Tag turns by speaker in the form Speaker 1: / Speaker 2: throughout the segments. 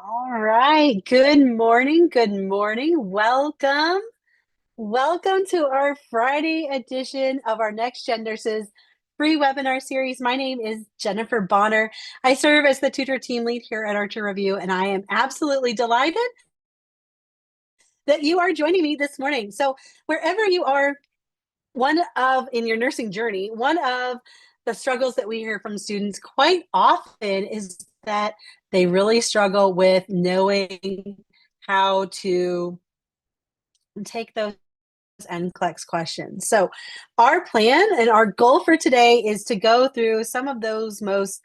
Speaker 1: All right. Good morning. Good morning. Welcome. Welcome to our Friday edition of our Next Gen Nurses free webinar series. My name is Jennifer Bonner. I serve as the tutor team lead here at Archer Review, and I am absolutely delighted that you are joining me this morning. So wherever you are, in your nursing journey, one of the struggles that we hear from students quite often is that they really struggle with knowing how to take those NCLEX questions. So our plan and our goal for today is to go through some of those most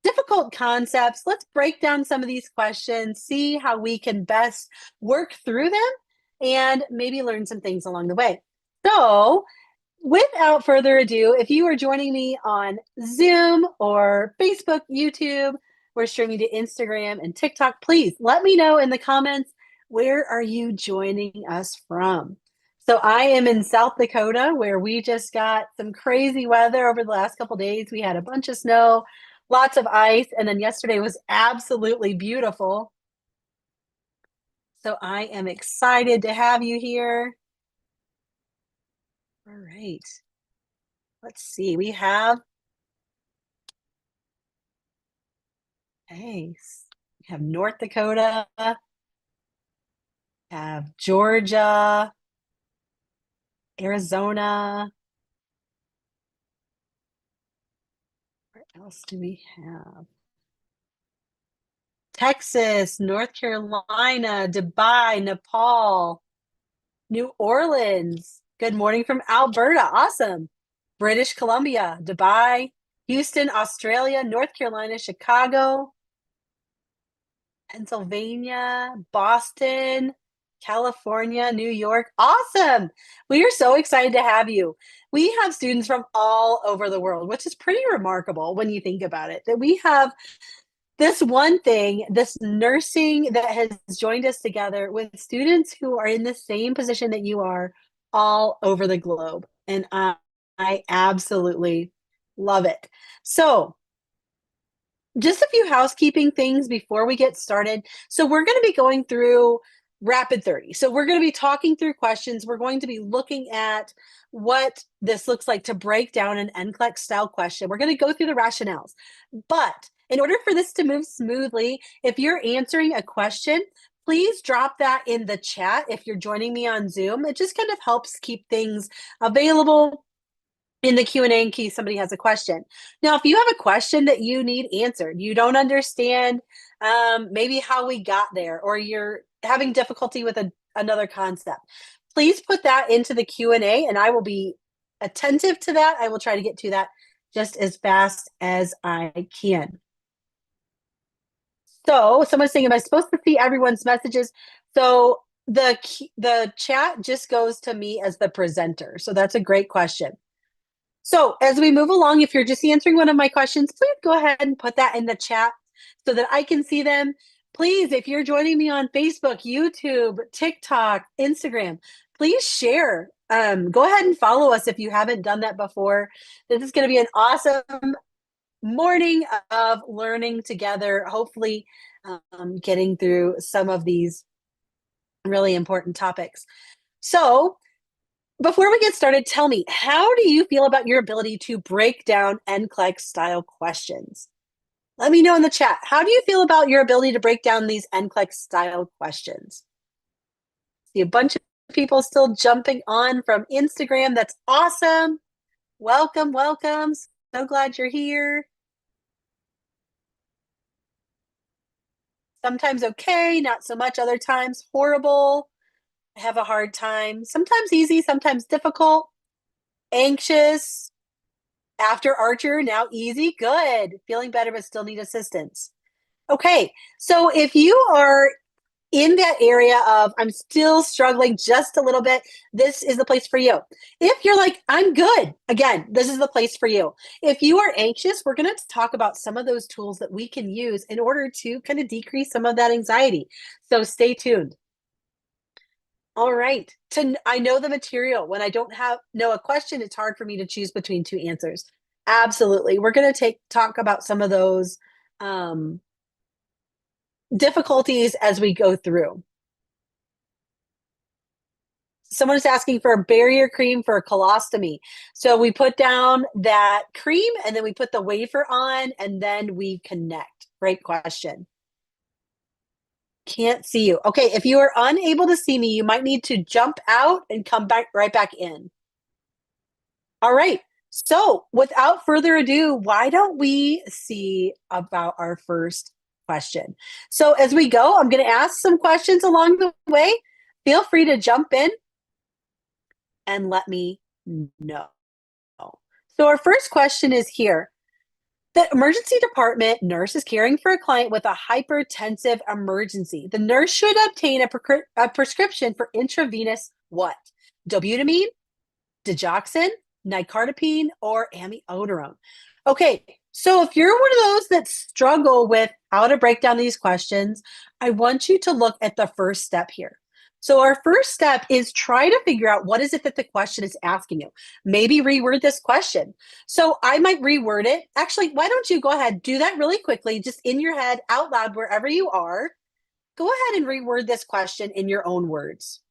Speaker 1: difficult concepts. Let's break down some of these questions, see how we can best work through them, and maybe learn some things along the way. So without further ado, if you are joining me on Zoom or Facebook, YouTube, we're streaming to Instagram and TikTok, please let me know in the comments, where are you joining us from? So I am in South Dakota, where we just got some crazy weather over the last couple of days. We had a bunch of snow, lots of ice, and then yesterday was absolutely beautiful. So I am excited to have you here. All right. Let's see. We have we have North Dakota, have Georgia, Arizona. Where else do we have? Texas, North Carolina, Dubai, Nepal, New Orleans. Good morning from Alberta. Awesome. British Columbia, Dubai, Houston, Australia, North Carolina, Chicago, Pennsylvania, Boston, California, New York. Awesome. We are so excited to have you. We have students from all over the world, which is pretty remarkable when you think about it, that we have this one thing, this nursing that has joined us together with students who are in the same position that you are all over the globe. And I absolutely love it. So just a few housekeeping things before we get started. So we're going to be going through Rapid 30. So we're going to be talking through questions. We're going to be looking at what this looks like to break down an NCLEX style question. We're going to go through the rationales. But in order for this to move smoothly, if you're answering a question, please drop that in the chat if you're joining me on Zoom. It just kind of helps keep things available in the Q&A in case somebody has a question. Now, if you have a question that you need answered, you don't understand maybe how we got there, or you're having difficulty with another concept, please put that into the Q&A and I will be attentive to that. I will try to get to that just as fast as I can. So someone's saying, am I supposed to see everyone's messages? So the chat just goes to me as the presenter. So that's a great question. So as we move along, if you're just answering one of my questions, please go ahead and put that in the chat so that I can see them. Please, if you're joining me on Facebook, YouTube, TikTok, Instagram, please share. Go ahead and follow us if you haven't done that before. This is going to be an awesome morning of learning together, hopefully getting through some of these really important topics. So before we get started, tell me, how do you feel about your ability to break down NCLEX style questions? Let me know in the chat. How do you feel about your ability to break down these NCLEX style questions? See a bunch of people still jumping on from Instagram. That's awesome. Welcome, welcome. So glad you're here. Sometimes okay, not so much. Other times horrible. I have a hard time. Sometimes easy, sometimes difficult. Anxious. After Archer, now easy. Good. Feeling better, but still need assistance. Okay. So if you are in that area of, I'm still struggling just a little bit, this is the place for you. If you're like, I'm good, again, this is the place for you. If you are anxious, we're going to talk about some of those tools that we can use in order to kind of decrease some of that anxiety. So stay tuned. All right. I know the material. When I don't know a question, it's hard for me to choose between two answers. Absolutely. We're going to talk about some of those difficulties as we go through. Someone is asking for a barrier cream for a colostomy. So we put down that cream and then we put the wafer on and then we connect. Great question. Can't see you. Okay, if you are unable to see me, you might need to jump out and come back right back in. All right. So without further ado, why don't we see about our first question? So as we go, I'm going to ask some questions along the way. Feel free to jump in and let me know. So our first question is here. The emergency department nurse is caring for a client with a hypertensive emergency. The nurse should obtain a prescription for intravenous what? Dobutamine, digoxin, nicardipine, or amiodarone. Okay, so if you're one of those that struggle with how to break down these questions, I want you to look at the first step here. So our first step is try to figure out what is it that the question is asking you. Maybe reword this question. So I might reword it. Actually, why don't you go ahead, do that really quickly, just in your head, out loud, wherever you are. Go ahead and reword this question in your own words.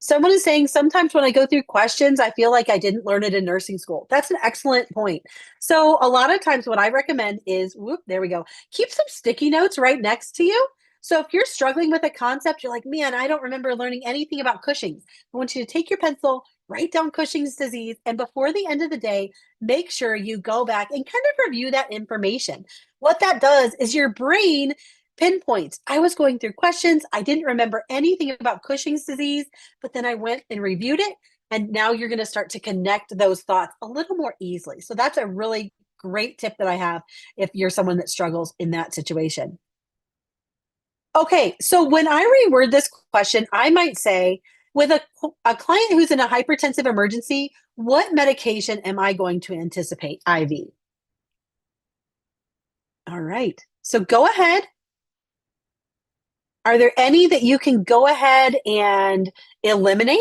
Speaker 1: Someone is saying sometimes when I go through questions, I feel like I didn't learn it in nursing school. That's an excellent point. So, a lot of times, what I recommend is whoop, there we go. Keep some sticky notes right next to you. So, if you're struggling with a concept, you're like, man, I don't remember learning anything about Cushing's. I want you to take your pencil, write down Cushing's disease, and before the end of the day, make sure you go back and kind of review that information. What that does is your brain pinpoints. I was going through questions. I didn't remember anything about Cushing's disease, but then I went and reviewed it. And now you're going to start to connect those thoughts a little more easily. So that's a really great tip that I have if you're someone that struggles in that situation. Okay, so when I reword this question, I might say, with a client who's in a hypertensive emergency, what medication am I going to anticipate IV? All right, so go ahead. Are there any that you can go ahead and eliminate?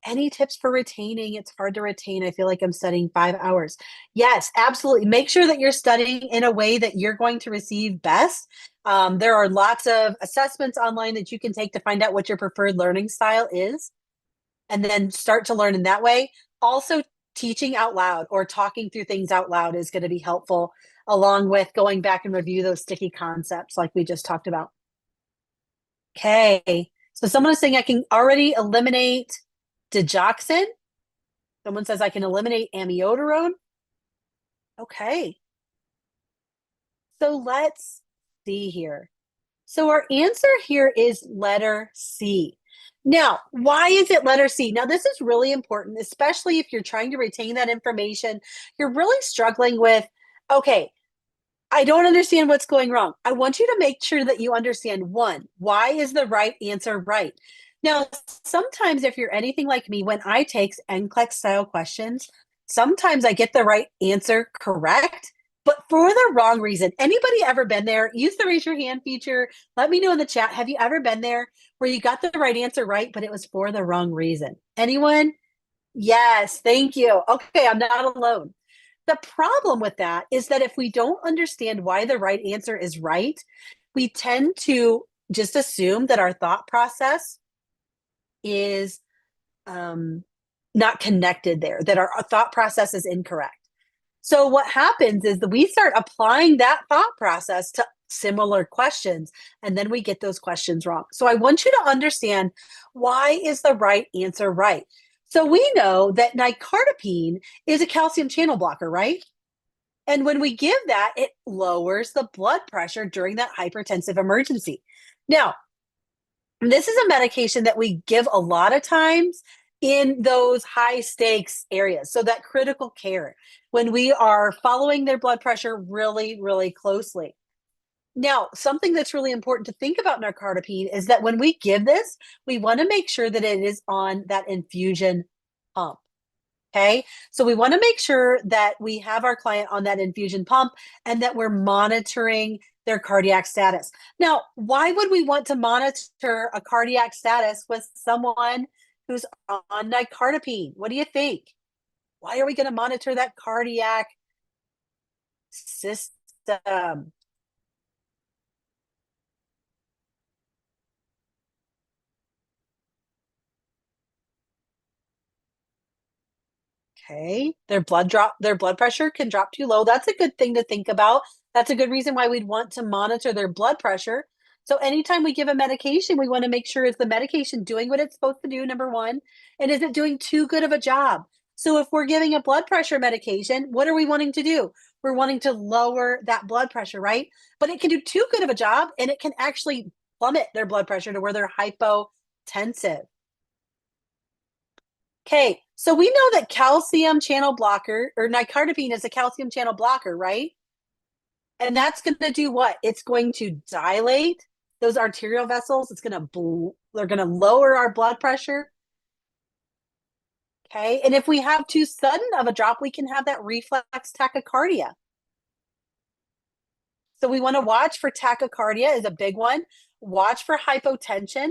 Speaker 1: Any tips for retaining? It's hard to retain. I feel like I'm studying 5 hours. Yes, absolutely. Make sure that you're studying in a way that you're going to receive best. There are lots of assessments online that you can take to find out what your preferred learning style is, and then start to learn in that way. Also, teaching out loud or talking through things out loud is going to be helpful, along with going back and review those sticky concepts like we just talked about. Okay. So someone is saying I can already eliminate digoxin. Someone says I can eliminate amiodarone. Okay. So let's see here. So our answer here is letter C. Now, why is it letter C? Now, this is really important, especially if you're trying to retain that information. You're really struggling with, okay, I don't understand what's going wrong. I want you to make sure that you understand one, why is the right answer right? Now, sometimes if you're anything like me, when I take NCLEX style questions, sometimes I get the right answer correct, but for the wrong reason. Anybody ever been there? Use the raise your hand feature. Let me know in the chat. Have you ever been there where you got the right answer right, but it was for the wrong reason? Anyone? Yes, thank you. Okay, I'm not alone. The problem with that is that if we don't understand why the right answer is right, we tend to just assume that our thought process is not connected there, that our thought process is incorrect. So what happens is that we start applying that thought process to similar questions, and then we get those questions wrong. So I want you to understand, why is the right answer right? So we know that nicardipine is a calcium channel blocker, right? And when we give that, it lowers the blood pressure during that hypertensive emergency. Now, this is a medication that we give a lot of times in those high stakes areas. So that critical care, when we are following their blood pressure really, really closely. Now, something that's really important to think about nicardipine is that when we give this, we want to make sure that it is on that infusion pump. Okay. So we want to make sure that we have our client on that infusion pump and that we're monitoring their cardiac status. Now, why would we want to monitor a cardiac status with someone who's on nicardipine? What do you think? Why are we going to monitor that cardiac system? Okay. Their blood pressure can drop too low. That's a good thing to think about. That's a good reason why we'd want to monitor their blood pressure. So anytime we give a medication, we want to make sure is the medication doing what it's supposed to do, number one, and is it doing too good of a job? So if we're giving a blood pressure medication, what are we wanting to do? We're wanting to lower that blood pressure, right? But it can do too good of a job and it can actually plummet their blood pressure to where they're hypotensive. Okay, so we know that calcium channel blocker or nicardipine is a calcium channel blocker, right? And that's going to do what? It's going to dilate those arterial vessels. They're going to lower our blood pressure. Okay, and if we have too sudden of a drop, we can have that reflex tachycardia. So we want to watch for tachycardia is a big one. Watch for hypotension.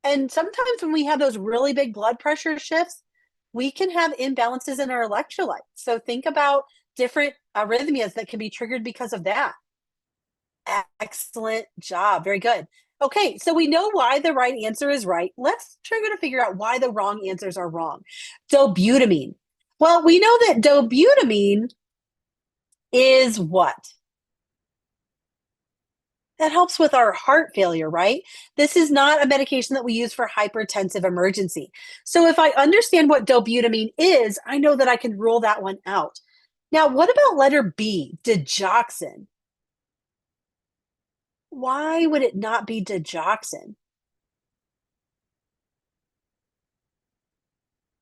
Speaker 1: And sometimes when we have those really big blood pressure shifts, we can have imbalances in our electrolytes. So think about different arrhythmias that can be triggered because of that. Excellent job. Very good. Okay, so we know why the right answer is right. Let's try to figure out why the wrong answers are wrong. Dobutamine. Well, we know that dobutamine is what? That helps with our heart failure, right? This is not a medication that we use for hypertensive emergency. So if I understand what dobutamine is, I know that I can rule that one out. Now, what about letter B, digoxin? Why would it not be digoxin?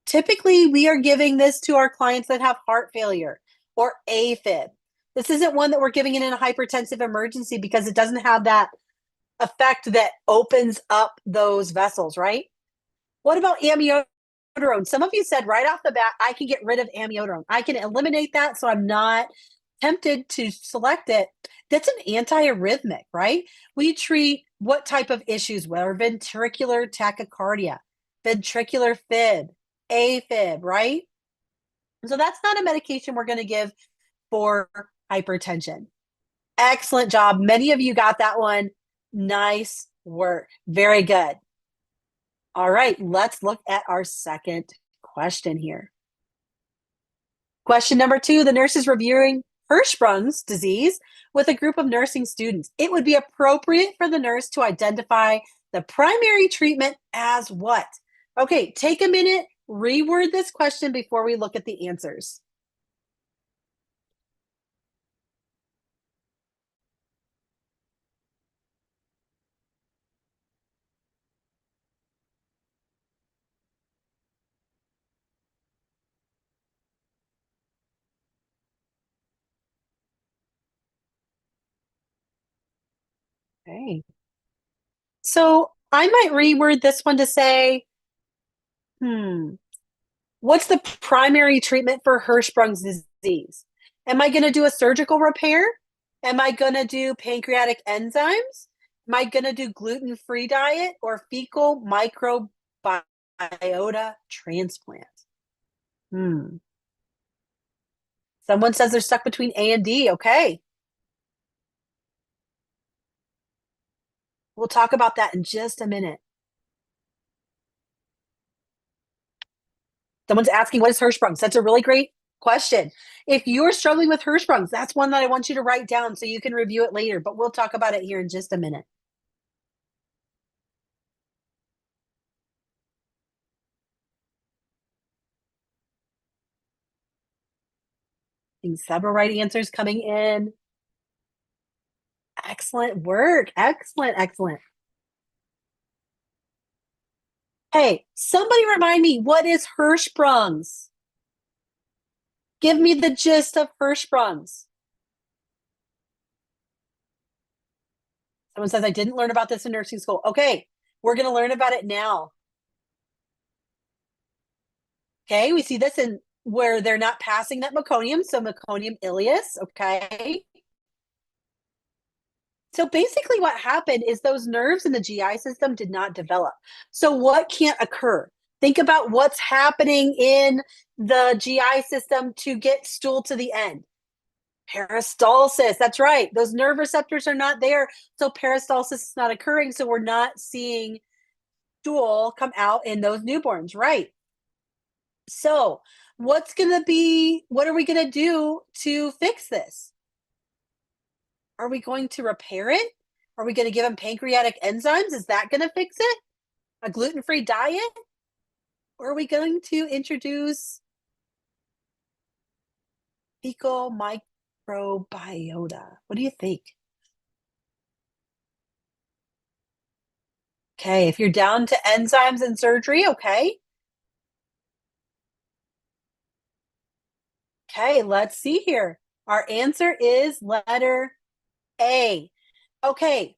Speaker 1: Typically, we are giving this to our clients that have heart failure or AFib. This isn't one that we're giving it in a hypertensive emergency because it doesn't have that effect that opens up those vessels, right? What about amiodarone? Some of you said right off the bat, I can get rid of amiodarone. I can eliminate that so I'm not tempted to select it. That's an antiarrhythmic, right? We treat what type of issues? Well, ventricular tachycardia, ventricular fib, AFib, right? So that's not a medication we're going to give for hypertension. Excellent job. Many of you got that one. Nice work. Very good. All right, let's look at our second question here. Question number 2, the nurse is reviewing Hirschsprung's disease with a group of nursing students. It would be appropriate for the nurse to identify the primary treatment as what? Okay, take a minute, reword this question before we look at the answers. Okay. So I might reword this one to say, what's the primary treatment for Hirschsprung's disease? Am I going to do a surgical repair? Am I going to do pancreatic enzymes? Am I going to do gluten-free diet or fecal microbiota transplant? Someone says they're stuck between A and D. Okay. We'll talk about that in just a minute. Someone's asking, what is Hirschsprung's? That's a really great question. If you're struggling with Hirschsprung's, that's one that I want you to write down so you can review it later, but we'll talk about it here in just a minute. Several right answers coming in. Excellent work. Excellent, excellent. Hey, somebody remind me, what is Hirschsprung's? Give me the gist of Hirschsprung's. Someone says, I didn't learn about this in nursing school. Okay, we're going to learn about it now. Okay, we see this in where they're not passing that meconium, so meconium ileus, okay? So basically, what happened is those nerves in the GI system did not develop. So, what can't occur? Think about what's happening in the GI system to get stool to the end. Peristalsis. That's right. Those nerve receptors are not there. So, peristalsis is not occurring. So, we're not seeing stool come out in those newborns. Right. So, what are we going to do to fix this? Are we going to repair it? Are we going to give them pancreatic enzymes? Is that going to fix it? A gluten-free diet? Or are we going to introduce fecal microbiota? What do you think? Okay, if you're down to enzymes and surgery, okay. Okay, let's see here. Our answer is letter A. Okay,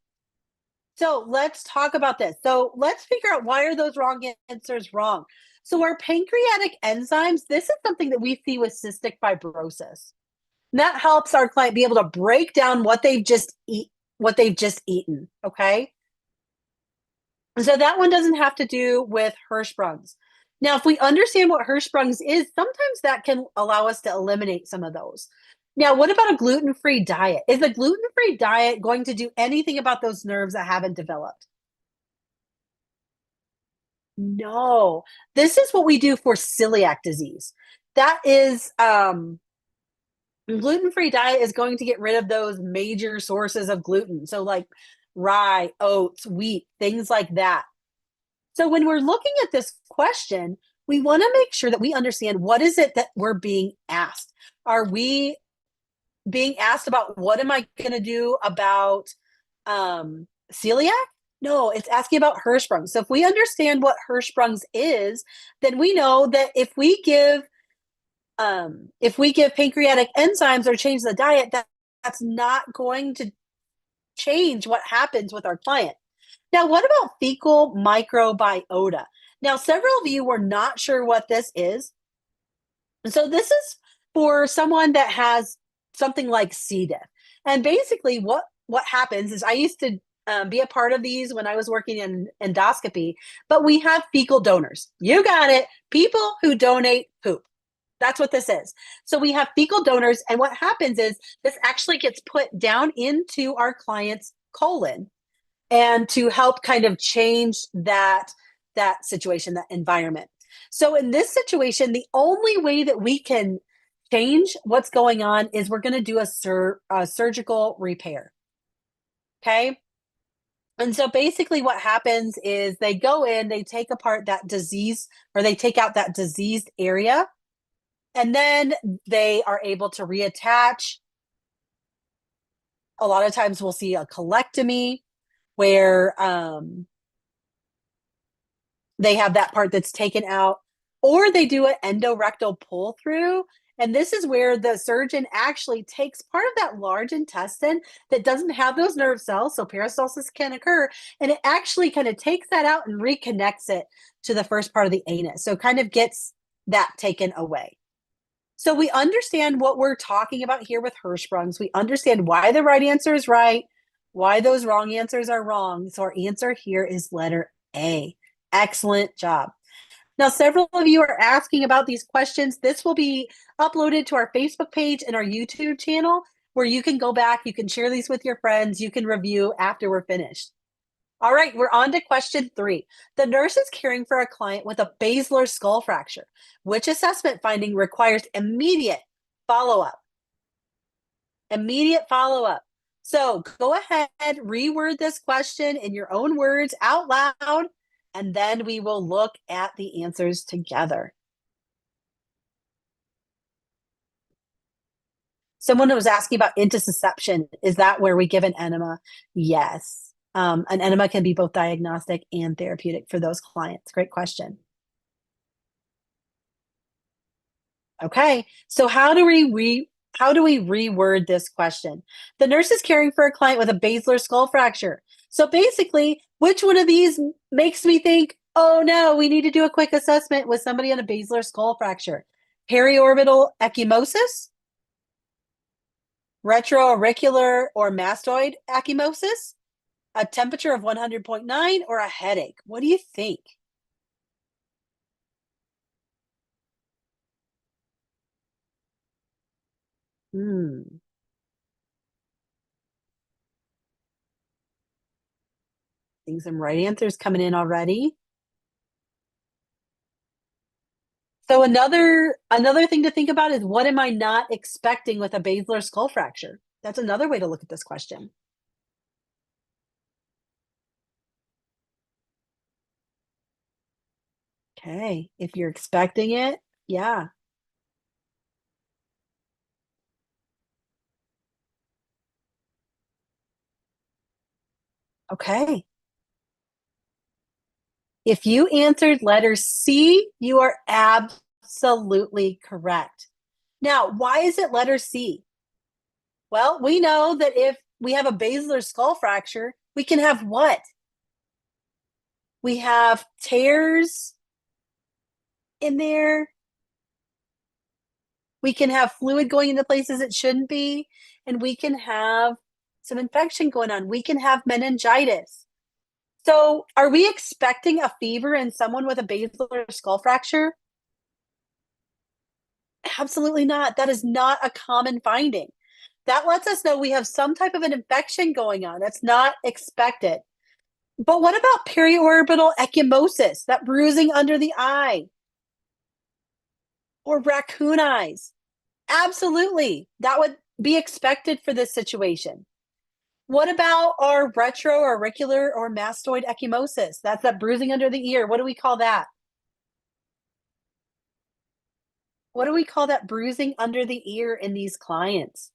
Speaker 1: so let's talk about this. So let's figure out, why are those wrong answers wrong? So our pancreatic enzymes, this is something that we see with cystic fibrosis. And that helps our client be able to break down what they've just eaten. Okay. So that one doesn't have to do with Hirschsprung's. Now, if we understand what Hirschsprung's is, sometimes that can allow us to eliminate some of those. Now, what about a gluten-free diet? Is a gluten-free diet going to do anything about those nerves that haven't developed? No. This is what we do for celiac disease. That is gluten-free diet is going to get rid of those major sources of gluten. So like rye, oats, wheat, things like that. So when we're looking at this question, we want to make sure that we understand, what is it that we're being asked? Are we being asked about, what am I going to do about celiac? No, it's asking about Hirschsprung. So if we understand what Hirschsprung's is, then we know that if we give pancreatic enzymes or change the diet, that's not going to change what happens with our client. Now, what about fecal microbiota? Now, several of you were not sure what this is. So this is for someone that has something like C. diff. And basically what happens is, I used to be a part of these when I was working in endoscopy, but we have fecal donors. You got it. People who donate poop. That's what this is. So we have fecal donors, and what happens is this actually gets put down into our client's colon, and to help kind of change that situation, that environment. So in this situation, the only way that we can change what's going on is we're going to do a surgical repair. Okay. And so basically what happens is, they go in, they take apart that disease, or they take out that diseased area, and then they are able to reattach. A lot of times we'll see a colectomy, where they have that part that's taken out, or they do an endorectal pull through. And this is where the surgeon actually takes part of that large intestine that doesn't have those nerve cells, so peristalsis can occur, and it actually kind of takes that out and reconnects it to the first part of the anus. So kind of gets that taken away. So we understand what we're talking about here with Hirschsprung's. We understand why the right answer is right, why those wrong answers are wrong. So our answer here is letter A. Excellent job. Now, several of you are asking about these questions. This will be uploaded to our Facebook page and our YouTube channel, where you can go back, you can share these with your friends, you can review after we're finished. All right, we're on to question 3. The nurse is caring for a client with a basilar skull fracture. Which assessment finding requires immediate follow-up? Immediate follow-up. So go ahead, reword this question in your own words out loud, and then we will look at the answers together. Someone was asking about intussusception. Is that where we give an enema? Yes. An enema can be both diagnostic and therapeutic for those clients. Great question. Okay, so how do we reword this question? The nurse is caring for a client with a basilar skull fracture. So basically, which one of these makes me think, oh no, we need to do a quick assessment with somebody on a basilar skull fracture? Periorbital ecchymosis, Retroauricular or mastoid ecchymosis, a temperature of 100.9, or a headache? What do you think? Hmm. Seeing some right answers coming in already. So another thing to think about is, what am I not expecting with a basilar skull fracture? That's another way to look at this question. Okay, if you're expecting it, yeah. Okay. If you answered letter C, you are absolutely correct. Now, why is it letter C? Well, we know that if we have a basilar skull fracture, we can have what? We have tears in there. We can have fluid going into places it shouldn't be, and we can have some infection going on. We can have meningitis. So, are we expecting a fever in someone with a basilar skull fracture? Absolutely not. That is not a common finding. That lets us know we have some type of an infection going on that's not expected. But what about periorbital ecchymosis, that bruising under the eye, or raccoon eyes? Absolutely. That would be expected for this situation. What about our retroauricular or mastoid ecchymosis? That's that bruising under the ear. What do we call that? What do we call that bruising under the ear in these clients?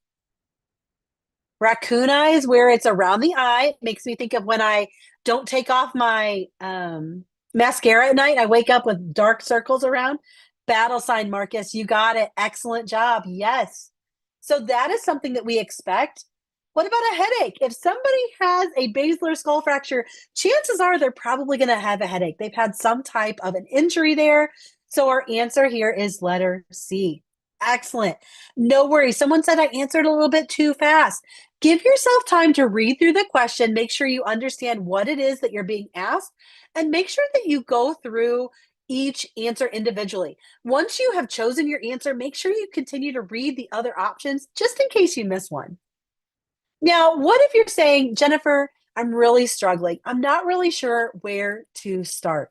Speaker 1: Raccoon eyes, where it's around the eye. It makes me think of when I don't take off my mascara at night. I wake up with dark circles around. Battle sign, Marcus. You got it. Excellent job. Yes. So that is something that we expect. What about a headache? If somebody has a basilar skull fracture, chances are they're probably going to have a headache. They've had some type of an injury there. So our answer here is letter C. Excellent. No worries. Someone said I answered a little bit too fast. Give yourself time to read through the question, make sure you understand what it is that you're being asked, and make sure that you go through each answer individually. Once you have chosen your answer, make sure you continue to read the other options just in case you miss one. Now, what if you're saying, Jennifer, I'm really struggling. I'm not really sure where to start.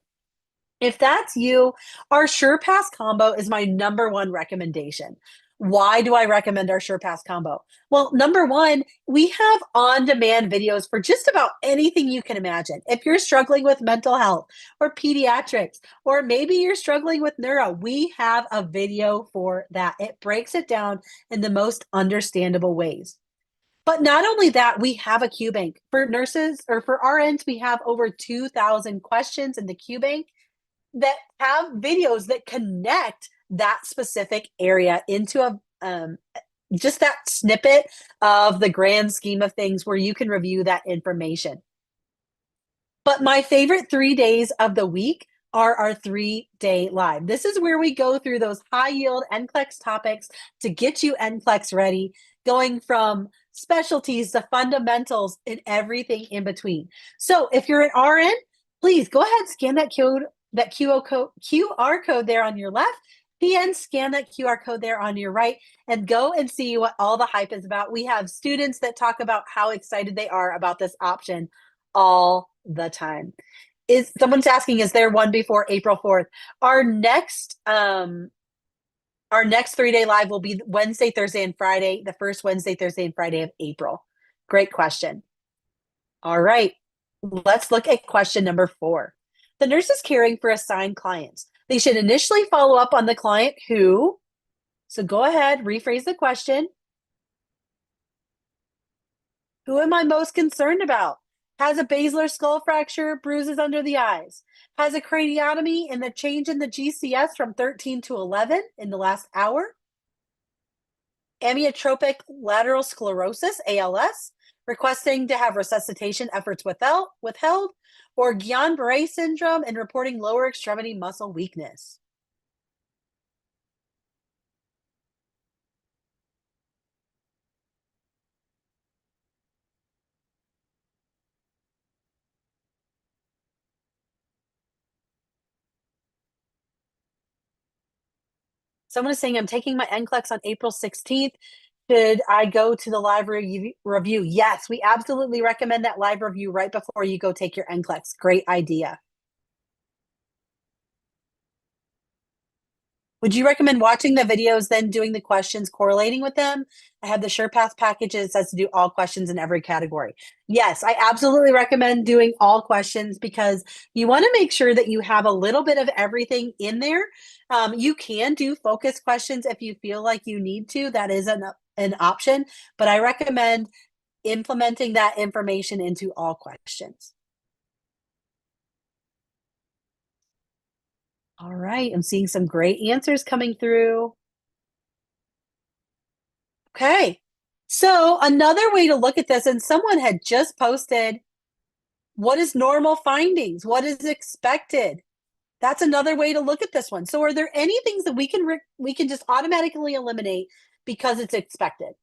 Speaker 1: If that's you, our SurePass combo is my number one recommendation. Why do I recommend our SurePass combo? Well, number one, we have on demand videos for just about anything you can imagine. If you're struggling with mental health or pediatrics, or maybe you're struggling with neuro, we have a video for that. It breaks it down in the most understandable ways. But not only that, we have a Q bank. For nurses or for RNs, we have over 2,000 questions in the Q bank that have videos that connect that specific area into a just that snippet of the grand scheme of things where you can review that information. But my favorite 3 days of the week are our 3-day live. This is where we go through those high yield NCLEX topics to get you NCLEX ready, going from specialties to fundamentals and everything in between. So if you're an RN, please go ahead, scan that QR code there on your left. PN, scan that QR code there on your right, and go and see what all the hype is about. We have students that talk about how excited they are about this option all the time. Is someone's asking, is there one before April 4th? Our next 3-day live will be Wednesday, Thursday, and Friday, the first Wednesday, Thursday, and Friday of April. Great question. All right, let's look at question number 4. The nurse is caring for assigned clients. They should initially follow up on the client who, so go ahead, rephrase the question. Who am I most concerned about? Has a basilar skull fracture, bruises under the eyes. Has a craniotomy and the change in the GCS from 13 to 11 in the last hour. Amyotrophic lateral sclerosis, ALS, requesting to have resuscitation efforts withheld, or Guillain-Barré syndrome and reporting lower extremity muscle weakness. Someone is saying, I'm taking my NCLEX on April 16th. Should I go to the live review? Yes, we absolutely recommend that live review right before you go take your NCLEX. Great idea. Would you recommend watching the videos, then doing the questions, correlating with them? I have the SurePath package that says to do all questions in every category. Yes, I absolutely recommend doing all questions because you want to make sure that you have a little bit of everything in there. You can do focus questions if you feel like you need to. That is an option, but I recommend implementing that information into all questions. All right, I'm seeing some great answers coming through. Okay. So another way to look at this, and someone had just posted, what is normal findings? What is expected? That's another way to look at this one. So are there any things that we can just automatically eliminate because it's expected?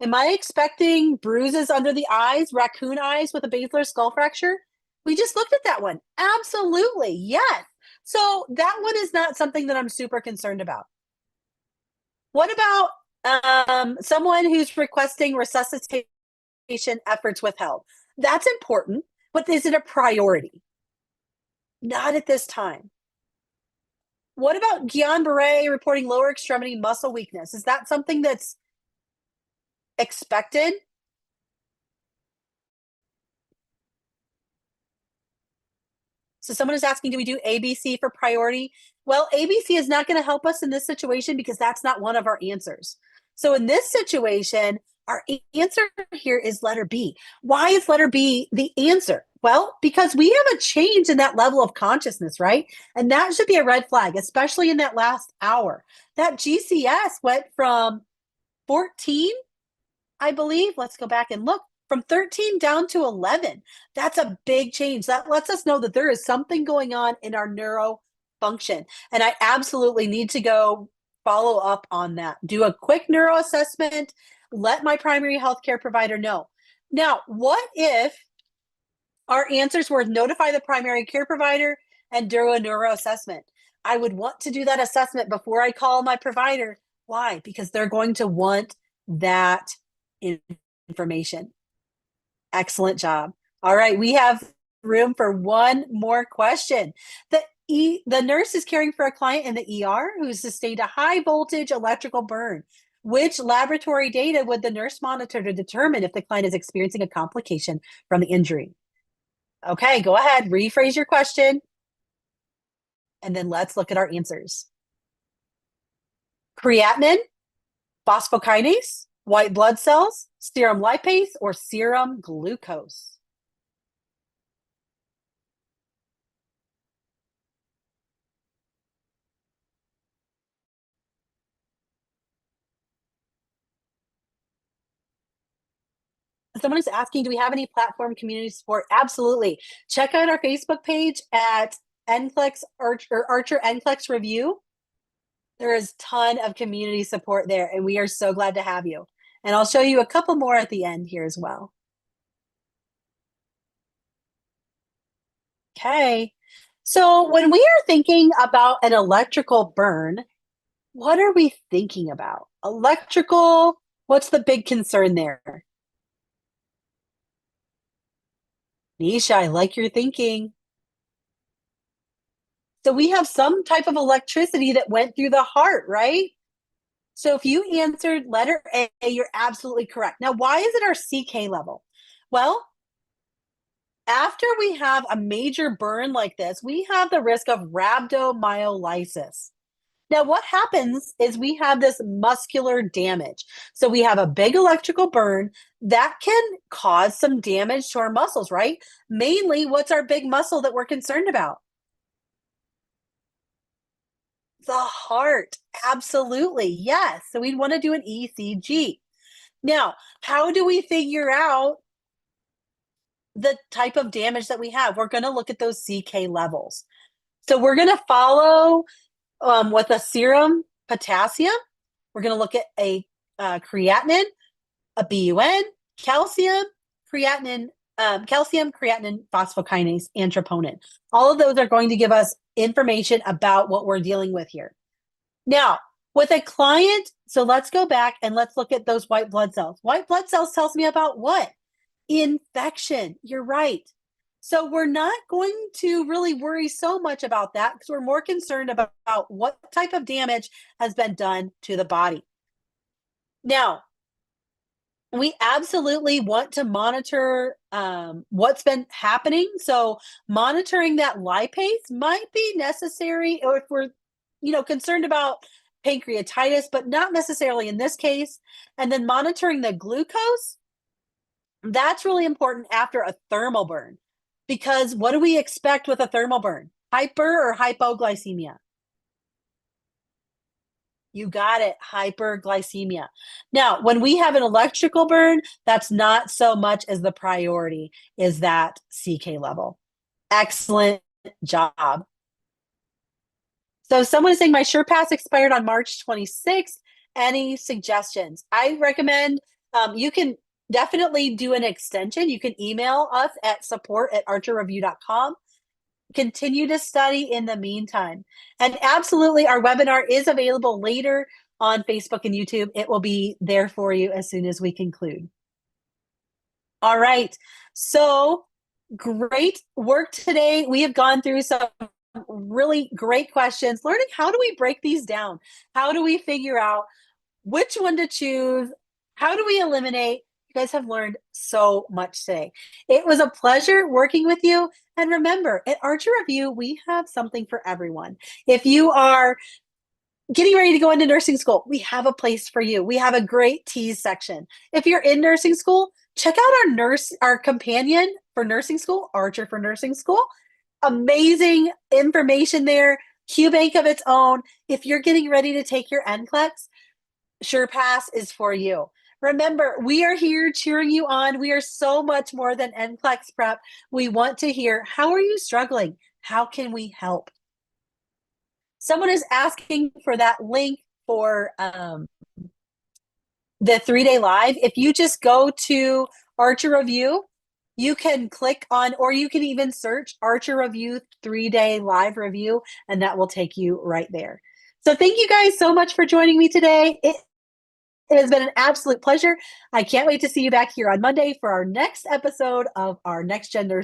Speaker 1: Am I expecting bruises under the eyes, raccoon eyes with a basilar skull fracture? We just looked at that one. Absolutely. Yes. So that one is not something that I'm super concerned about. What about someone who's requesting resuscitation efforts withheld? That's important, but is it a priority? Not at this time. What about Guillain-Barré reporting lower extremity muscle weakness? Is that something that's expected? So someone is asking, do we do ABC for priority? Well, ABC is not going to help us in this situation because that's not one of our answers. So in this situation, our answer here is letter B. Why is letter B the answer? Well, because we have a change in that level of consciousness, right? And that should be a red flag, especially in that last hour. That GCS went from 14, I believe. Let's go back and look. From 13 down to 11. That's a big change. That lets us know that there is something going on in our neuro function. And I absolutely need to go follow up on that. Do a quick neuro assessment. Let my primary healthcare provider know. Now, what if our answers were notify the primary care provider and do a neuro assessment? I would want to do that assessment before I call my provider. Why? Because they're going to want that information. Excellent job. All right, we have room for one more question. The nurse is caring for a client in the ER who sustained a high voltage electrical burn. Which laboratory data would the nurse monitor to determine if the client is experiencing a complication from the injury? Okay, go ahead, rephrase your question, and then let's look at our answers. Creatinine, phosphokinase, white blood cells, serum lipase, or serum glucose? Someone is asking, do we have any platform community support? Absolutely. Check out our Facebook page at NCLEX Archer NCLEX Review. There is a ton of community support there, and we are so glad to have you. And I'll show you a couple more at the end here as well. Okay. So when we are thinking about an electrical burn, what are we thinking about? Electrical, what's the big concern there? Nisha, I like your thinking. So we have some type of electricity that went through the heart, right? So if you answered letter A, you're absolutely correct. Now, why is it our CK level? Well, after we have a major burn like this, we have the risk of rhabdomyolysis. Now, what happens is we have this muscular damage. So we have a big electrical burn that can cause some damage to our muscles, right? Mainly, what's our big muscle that we're concerned about? The heart. Absolutely. Yes. So we'd want to do an ECG. Now, how do we figure out the type of damage that we have? We're going to look at those CK levels. So we're going to follow with a serum potassium. We're going to look at a creatinine, a BUN, calcium, creatinine, phosphokinase, and troponin. All of those are going to give us information about what we're dealing with here. Now, With a client, so let's go back and let's look at those white blood cells. White blood cells tells me about what? Infection. You're right. So we're not going to really worry so much about that because we're more concerned about what type of damage has been done to the body. Now, we absolutely want to monitor what's been happening. So monitoring that lipase might be necessary, or if we're, concerned about pancreatitis, but not necessarily in this case. And then monitoring the glucose, that's really important after a thermal burn, because what do we expect with a thermal burn? Hyper or hypoglycemia? You got it, hyperglycemia. Now, when we have an electrical burn, that's not so much as the priority is that CK level. Excellent job. So someone is saying my SurePass expired on March 26th. Any suggestions? I recommend you can definitely do an extension. You can email us at support@archerreview.com. Continue to study in the meantime. And absolutely, our webinar is available later on Facebook and YouTube. It will be there for you as soon as we conclude. All right. So great work today. We have gone through some really great questions, learning how do we break these down? How do we figure out which one to choose? How do we eliminate? You guys have learned so much today. It was a pleasure working with you. And remember, at Archer Review, we have something for everyone. If you are getting ready to go into nursing school, we have a place for you. We have a great tease section. If you're in nursing school, check out our companion for nursing school, Archer for Nursing School. Amazing information there, QBank of its own. If you're getting ready to take your NCLEX, SurePass is for you. Remember, we are here cheering you on. We are so much more than NCLEX prep. We want to hear, how are you struggling? How can we help? Someone is asking for that link for the 3-day live. If you just go to Archer Review, you can click on, or you can even search Archer Review 3-day live review, and that will take you right there. So thank you guys so much for joining me today. It has been an absolute pleasure. I can't wait to see you back here on Monday for our next episode of our Next Gen Nurse